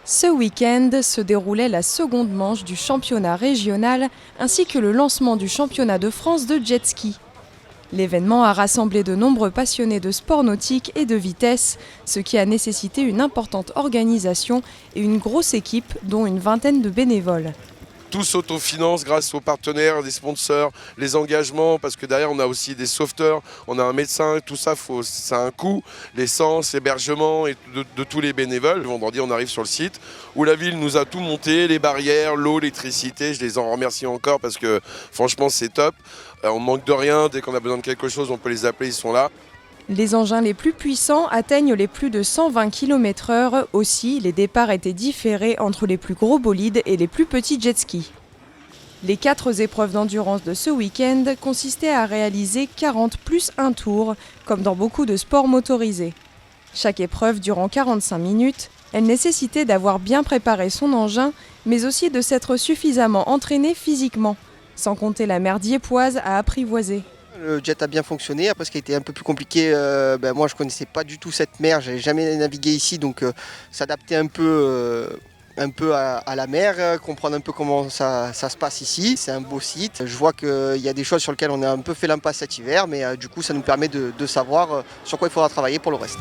Ce week-end se déroulait la seconde manche du championnat régional ainsi que le lancement du championnat de France de jet ski. L'événement a rassemblé de nombreux passionnés de sport nautique et de vitesse, ce qui a nécessité une importante organisation et une grosse équipe, dont une vingtaine de bénévoles. Tout s'autofinance grâce aux partenaires, des sponsors, les engagements, parce que derrière on a aussi des sauveteurs, on a un médecin, tout ça, ça a un coût, l'essence, l'hébergement et de tous les bénévoles. Le vendredi on arrive sur le site où la ville nous a tout monté, les barrières, l'eau, l'électricité, je les en remercie encore parce que franchement c'est top. On manque de rien, dès qu'on a besoin de quelque chose on peut les appeler, ils sont là. Les engins les plus puissants atteignent les plus de 120 km/h. Aussi, les départs étaient différés entre les plus gros bolides et les plus petits jet skis. Les 4 épreuves d'endurance de ce week-end consistaient à réaliser 40 plus 1 tour, comme dans beaucoup de sports motorisés. Chaque épreuve durant 45 minutes, elle nécessitait d'avoir bien préparé son engin, mais aussi de s'être suffisamment entraîné physiquement, sans compter la mer diepoise à apprivoiser. Le jet a bien fonctionné. Après, ce qui a été un peu plus compliqué, moi je connaissais pas du tout cette mer, j'avais jamais navigué ici, donc s'adapter un peu à la mer, comprendre un peu comment ça se passe ici. C'est un beau site. Je vois qu'il y a des choses sur lesquelles on a un peu fait l'impasse cet hiver, mais du coup ça nous permet de savoir sur quoi il faudra travailler pour le reste.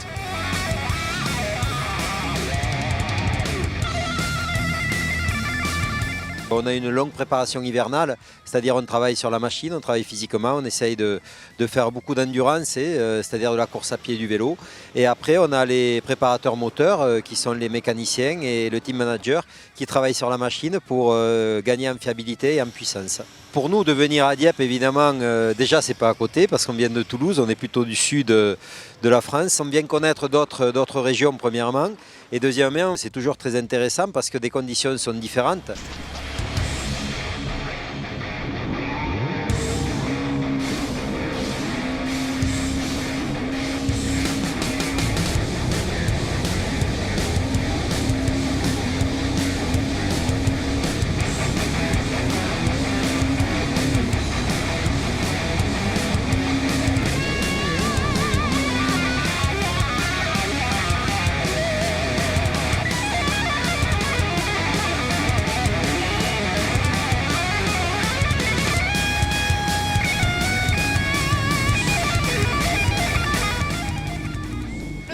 On a une longue préparation hivernale, c'est-à-dire on travaille sur la machine, on travaille physiquement, on essaye de faire beaucoup d'endurance, c'est-à-dire de la course à pied et du vélo. Et après, on a les préparateurs moteurs qui sont les mécaniciens et le team manager qui travaillent sur la machine pour gagner en fiabilité et en puissance. Pour nous, de venir à Dieppe, évidemment, déjà, c'est pas à côté parce qu'on vient de Toulouse, on est plutôt du sud de la France. On vient connaître d'autres régions, premièrement. Et deuxièmement, c'est toujours très intéressant parce que des conditions sont différentes.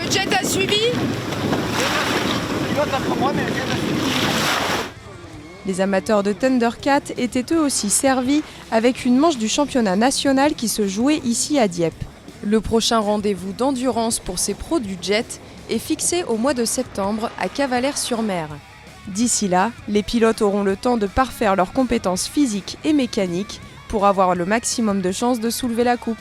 Le jet a suivi ? Les amateurs de Thundercat étaient eux aussi servis avec une manche du championnat national qui se jouait ici à Dieppe. Le prochain rendez-vous d'endurance pour ces pros du jet est fixé au mois de septembre à Cavalère-sur-Mer. D'ici là, les pilotes auront le temps de parfaire leurs compétences physiques et mécaniques pour avoir le maximum de chances de soulever la coupe.